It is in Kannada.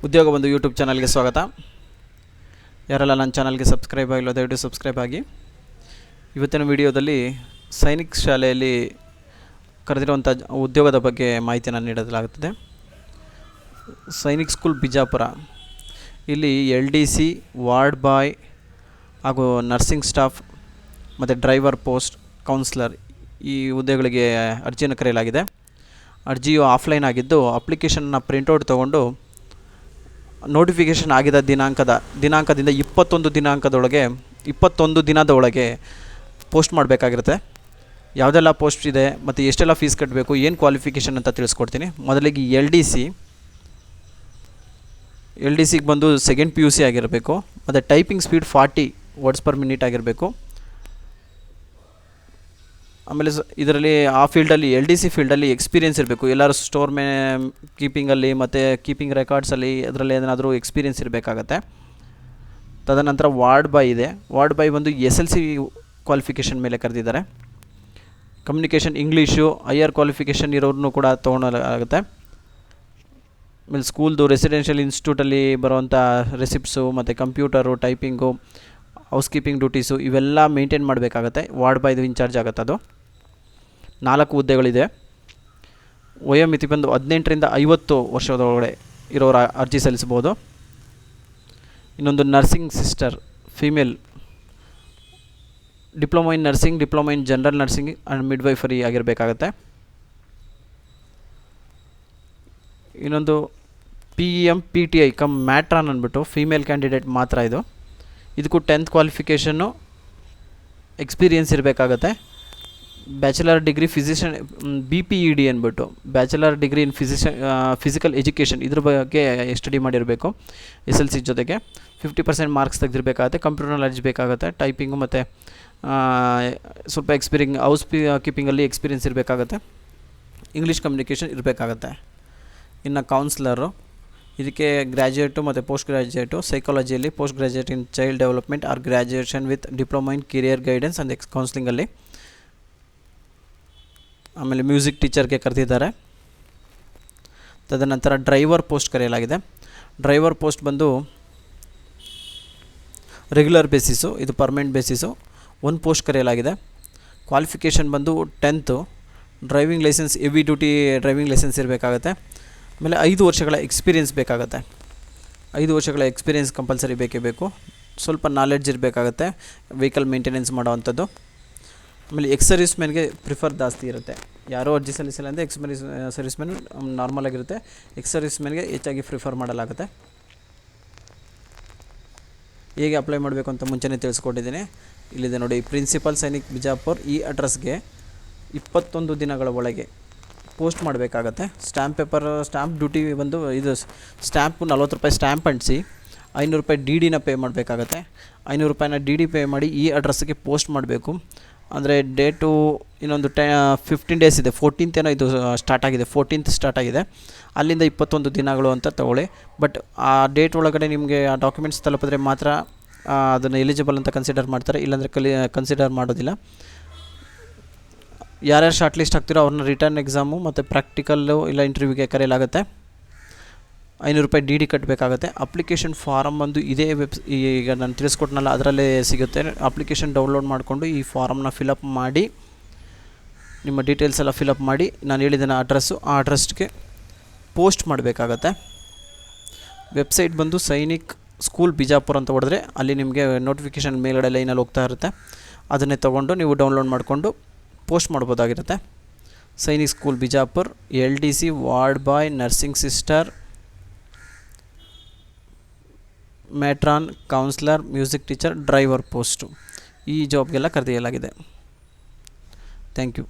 ಉದ್ಯೋಗ ಬಂಧು ಯೂಟ್ಯೂಬ್ ಚಾನಲ್ಗೆ ಸ್ವಾಗತ. ಯಾರೆಲ್ಲ ನನ್ನ ಚಾನಲ್ಗೆ ಸಬ್ಸ್ಕ್ರೈಬ್ ಆಗಿಲ್ಲ ದಯವಿಟ್ಟು ಸಬ್ಸ್ಕ್ರೈಬ್ ಆಗಿ. ಇವತ್ತಿನ ವಿಡಿಯೋದಲ್ಲಿ ಸೈನಿಕ್ ಶಾಲೆಯಲ್ಲಿ ಕರೆದಿರುವಂಥ ಉದ್ಯೋಗದ ಬಗ್ಗೆ ಮಾಹಿತಿಯನ್ನು ನೀಡಲಾಗುತ್ತದೆ. ಸೈನಿಕ್ ಸ್ಕೂಲ್ ಬಿಜಾಪುರ, ಇಲ್ಲಿ LDC, ವಾರ್ಡ್ ಬಾಯ್ ಹಾಗೂ ನರ್ಸಿಂಗ್ ಸ್ಟಾಫ್ ಮತ್ತು ಡ್ರೈವರ್ ಪೋಸ್ಟ್, ಕೌನ್ಸ್ಲರ್ ಈ ಹುದ್ದೆಗಳಿಗೆ ಅರ್ಜಿಯನ್ನು ಕರೆಯಲಾಗಿದೆ. ಅರ್ಜಿಯು ಆಫ್ಲೈನ್ ಆಗಿದ್ದು ಅಪ್ಲಿಕೇಶನ್ನ ಪ್ರಿಂಟೌಟ್ ತೊಗೊಂಡು ನೋಟಿಫಿಕೇಷನ್ ಆಗಿದ್ದ ದಿನಾಂಕದಿಂದ 21 ದಿನದ ಒಳಗೆ ಪೋಸ್ಟ್ ಮಾಡಬೇಕಾಗಿರುತ್ತೆ. ಯಾವುದೆಲ್ಲ ಪೋಸ್ಟ್ ಇದೆ ಮತ್ತು ಎಷ್ಟೆಲ್ಲ ಫೀಸ್ ಕಟ್ಟಬೇಕು, ಏನು ಕ್ವಾಲಿಫಿಕೇಷನ್ ಅಂತ ತಿಳಿಸ್ಕೊಡ್ತೀನಿ. ಮೊದಲಿಗೆ ಎಲ್ ಡಿ ಸಿಗೆ ಬಂದು ಸೆಕೆಂಡ್ PUC ಆಗಿರಬೇಕು ಮತ್ತು typing speed 40 words per minute ಆಗಿರಬೇಕು. ಆಮೇಲೆ ಇದರಲ್ಲಿ ಆ ಫೀಲ್ಡಲ್ಲಿ LDC ಫೀಲ್ಡಲ್ಲಿ ಎಕ್ಸ್ಪೀರಿಯೆನ್ಸ್ ಇರಬೇಕು. ಎಲ್ಲರೂ ಸ್ಟೋರ್ ಕೀಪಿಂಗಲ್ಲಿ ಮತ್ತು ಕೀಪಿಂಗ್ ರೆಕಾರ್ಡ್ಸಲ್ಲಿ ಅದರಲ್ಲಿ ಏನಾದರೂ ಎಕ್ಸ್ಪೀರಿಯೆನ್ಸ್ ಇರಬೇಕಾಗತ್ತೆ. ತದನಂತರ ವಾರ್ಡ್ ಬಾಯ್ ಇದೆ. ವಾರ್ಡ್ ಬಾಯ್ ಬಂದು SLC ಕ್ವಾಲಿಫಿಕೇಷನ್ ಮೇಲೆ ಕರೆದಿದ್ದಾರೆ. ಕಮ್ಯುನಿಕೇಷನ್ ಇಂಗ್ಲೀಷು ಹೈಯರ್ ಕ್ವಾಲಿಫಿಕೇಷನ್ ಇರೋರನ್ನು ಕೂಡ ತೊಗೊಳಲಾಗುತ್ತೆ. ಆಮೇಲೆ ಸ್ಕೂಲ್ದು ರೆಸಿಡೆನ್ಷಿಯಲ್ ಇನ್ಸ್ಟಿಟ್ಯೂಟಲ್ಲಿ ಬರುವಂಥ ರೆಸಿಪ್ಟ್ಸು ಮತ್ತು computer, typing, house keeping duties ಇವೆಲ್ಲ ಮೇಂಟೈನ್ ಮಾಡಬೇಕಾಗತ್ತೆ. ವಾರ್ಡ್ ಬಾಯ್ದು ಇನ್ಚಾರ್ಜ್ ಆಗುತ್ತೆ. ಅದು 4 ಹುದ್ದೆಗಳಿದೆ. ವಯೋಮಿತಿ ಬಂದು 18ರಿಂದ 50 ವರ್ಷದೊಳಗಡೆ ಇರೋರ ಅರ್ಜಿ ಸಲ್ಲಿಸ್ಬೋದು. ಇನ್ನೊಂದು nursing sister female, diploma in nursing, diploma in general nursing and midwifery ಆಗಿರಬೇಕಾಗತ್ತೆ. ಇನ್ನೊಂದು PEM-PTI ಕಮ್ ಮ್ಯಾಟ್ರಾನ್ ಅಂದ್ಬಿಟ್ಟು ಫೀಮೇಲ್ ಕ್ಯಾಂಡಿಡೇಟ್ ಮಾತ್ರ. ಇದಕ್ಕೂ 10th ಕ್ವಾಲಿಫಿಕೇಷನ್ನು ಎಕ್ಸ್ಪೀರಿಯೆನ್ಸ್ ಇರಬೇಕಾಗತ್ತೆ. ಬ್ಯಾಚುಲರ್ ಡಿಗ್ರಿ ಫಿಸಿಷಿಯನ್ BPED ಅಂದ್ಬಿಟ್ಟು bachelor degree in physical education ಇದ್ರ ಬಗ್ಗೆ ಸ್ಟಡಿ ಮಾಡಿರಬೇಕು. SLC ಜೊತೆಗೆ 50% ಮಾರ್ಕ್ಸ್ ತೆಗೆದಿರಬೇಕಾಗತ್ತೆ. ಕಂಪ್ಯೂಟರ್ ನಾಲೆಡ್ಜ್ ಬೇಕಾಗುತ್ತೆ. ಟೈಪಿಂಗು ಮತ್ತು ಸ್ವಲ್ಪ ಹೌಸ್ ಕೀಪಿಂಗಲ್ಲಿ ಎಕ್ಸ್ಪೀರಿಯೆನ್ಸ್ ಇರಬೇಕಾಗತ್ತೆ. ಇಂಗ್ಲೀಷ್ ಕಮ್ಯುನಿಕೇಷನ್ ಇರಬೇಕಾಗತ್ತೆ. ಇನ್ನು ಕೌನ್ಸ್ಲರು, ಇದಕ್ಕೆ ಗ್ರ್ಯಾಜುಯೇಟು ಮತ್ತು post graduate, ಸೈಕಾಲಜಿಯಲ್ಲಿ post graduate in child development or graduation with diploma in career guidance and ಕೌನ್ಸ್ಲಿಂಗಲ್ಲಿ. ಆಮೇಲೆ ಮ್ಯೂಸಿಕ್ ಟೀಚರ್ಗೆ ಕರೆದಿದ್ದಾರೆ. ತದನಂತರ ಡ್ರೈವರ್ ಪೋಸ್ಟ್ ಕರೆಯಲಾಗಿದೆ. ಡ್ರೈವರ್ ಪೋಸ್ಟ್ ಬಂದು ರೆಗ್ಯುಲರ್ ಬೇಸಿಸು, ಇದು ಪರ್ಮನೆಂಟ್ ಬೇಸಿಸು. 1 ಪೋಸ್ಟ್ ಕರೆಯಲಾಗಿದೆ. ಕ್ವಾಲಿಫಿಕೇಷನ್ ಬಂದು 10th, driving licence, heavy duty driving licence ಇರಬೇಕಾಗತ್ತೆ. ಆಮೇಲೆ 5 ವರ್ಷಗಳ ಎಕ್ಸ್ಪೀರಿಯೆನ್ಸ್ ಬೇಕಾಗುತ್ತೆ. 5 ವರ್ಷಗಳ ಎಕ್ಸ್ಪೀರಿಯೆನ್ಸ್ ಕಂಪಲ್ಸರಿ ಬೇಕೇ ಬೇಕು. ಸ್ವಲ್ಪ ನಾಲೆಡ್ಜ್ ಇರಬೇಕಾಗತ್ತೆ ವೆಹಿಕಲ್ ಮೇಂಟೆನೆನ್ಸ್ ಮಾಡೋವಂಥದ್ದು. ಆಮೇಲೆ ಎಕ್ಸ್ ಮ್ಯಾನ್ಗೆ ಪ್ರಿಫರ್ ಜಾಸ್ತಿ ಇರುತ್ತೆ. ಯಾರೋ ಅರ್ಜಿ ಸಲ್ಲಿಸಿಲ್ಲ ಅಂದರೆ ಸರ್ವಿಸ್ ಮ್ಯಾನ್ ನಾರ್ಮಲ್ ಆಗಿರುತ್ತೆ. ಎಕ್ಸ್ ಮ್ಯಾನ್ಗೆ ಹೆಚ್ಚಾಗಿ ಪ್ರಿಫರ್ ಮಾಡಲಾಗುತ್ತೆ. ಹೇಗೆ ಅಪ್ಲೈ ಮಾಡಬೇಕು ಅಂತ ಮುಂಚೆನೇ ತಿಳಿಸ್ಕೊಟ್ಟಿದ್ದೀನಿ. ಇಲ್ಲಿದೆ ನೋಡಿ, ಪ್ರಿನ್ಸಿಪಲ್ ಸೈನಿಕ್ ಬಿಜಾಪುರ್. ಈ ಅಡ್ರೆಸ್ಗೆ 21 ದಿನಗಳ ಒಳಗೆ ಪೋಸ್ಟ್ ಮಾಡಬೇಕಾಗತ್ತೆ. ಸ್ಟ್ಯಾಂಪ್ ಡ್ಯೂಟಿ ಬಂದು ಇದು ಸ್ಟ್ಯಾಂಪು 40 ರೂಪಾಯಿ ಸ್ಟ್ಯಾಂಪ್ ಅಂಟಿಸಿ 500 ರೂಪಾಯಿ DDನ ಪೇ ಮಾಡಬೇಕಾಗತ್ತೆ. 500 ರೂಪಾಯಿನ DD ಪೇ ಮಾಡಿ ಈ ಅಡ್ರೆಸ್ಗೆ ಪೋಸ್ಟ್ ಮಾಡಬೇಕು. ಅಂದರೆ ಡೇಟು ಇನ್ನೊಂದು 15 ಡೇಸ್ ಇದೆ. 14th ಏನೋ ಇದು ಸ್ಟಾರ್ಟ್ ಆಗಿದೆ. 14th ಸ್ಟಾರ್ಟ್ ಆಗಿದೆ. ಅಲ್ಲಿಂದ 21 ದಿನಗಳು ಅಂತ ತಗೊಳ್ಳಿ. ಬಟ್ ಆ ಡೇಟ್ ಒಳಗಡೆ ನಿಮಗೆ ಆ ಡಾಕ್ಯುಮೆಂಟ್ಸ್ ತಲುಪಿದ್ರೆ ಮಾತ್ರ ಅದನ್ನು ಎಲಿಜಿಬಲ್ ಅಂತ ಕನ್ಸಿಡರ್ ಮಾಡ್ತಾರೆ, ಇಲ್ಲಾಂದರೆ ಕನ್ಸಿಡರ್ ಮಾಡೋದಿಲ್ಲ. ಯಾರ್ಯಾರು ಶಾರ್ಟ್ ಲಿಸ್ಟ್ ಆಗ್ತಿರೋ ಅವ್ರನ್ನ ರಿಟರ್ನ್ ಎಕ್ಸಾಮು ಮತ್ತು ಪ್ರಾಕ್ಟಿಕಲ್ಲು ಇಲ್ಲ ಇಂಟರ್ವ್ಯೂಗೆ ಕರೆಯಲಾಗುತ್ತೆ. 500 ರೂಪಾಯಿ DD ಕಟ್ಟಬೇಕಾಗತ್ತೆ. ಅಪ್ಲಿಕೇಶನ್ ಫಾರಮ್ ಬಂದು ಇದೇ ಈಗ ನಾನು ತಿಳಿಸ್ಕೊಟ್ನಲ್ಲ ಅದರಲ್ಲೇ ಸಿಗುತ್ತೆ. ಅಪ್ಲಿಕೇಶನ್ ಡೌನ್ಲೋಡ್ ಮಾಡಿಕೊಂಡು ಈ ಫಾರಮ್ನ ಫಿಲಪ್ ಮಾಡಿ, ನಿಮ್ಮ ಡೀಟೇಲ್ಸ್ ಎಲ್ಲ ಫಿಲಪ್ ಮಾಡಿ ನಾನು ಹೇಳಿದ್ದೇನೆ ಅಡ್ರೆಸ್ಸು, ಆ ಅಡ್ರೆಸ್ಗೆ ಪೋಸ್ಟ್ ಮಾಡಬೇಕಾಗತ್ತೆ. ವೆಬ್ಸೈಟ್ ಬಂದು ಸೈನಿಕ್ ಸ್ಕೂಲ್ ಬಿಜಾಪುರ್ ಅಂತ ಹೊಡೆದ್ರೆ ಅಲ್ಲಿ ನಿಮಗೆ ನೋಟಿಫಿಕೇಷನ್ ಮೇಲ್ಗಡೆ ಲೈನಲ್ಲಿ ಹೋಗ್ತಾ ಇರುತ್ತೆ. ಅದನ್ನೇ ತೊಗೊಂಡು ನೀವು ಡೌನ್ಲೋಡ್ ಮಾಡಿಕೊಂಡು ಪೋಸ್ಟ್ ಮಾಡ್ಬೋದಾಗಿರುತ್ತೆ. Sainik school Bijapur, LDC, ward boy, nursing sister, matron, counsellor, music teacher, driver post ಈ ಜಾಬ್ಗೆಲ್ಲ ಕರೆದಿಯಲಾಗಿದೆ. Thank you.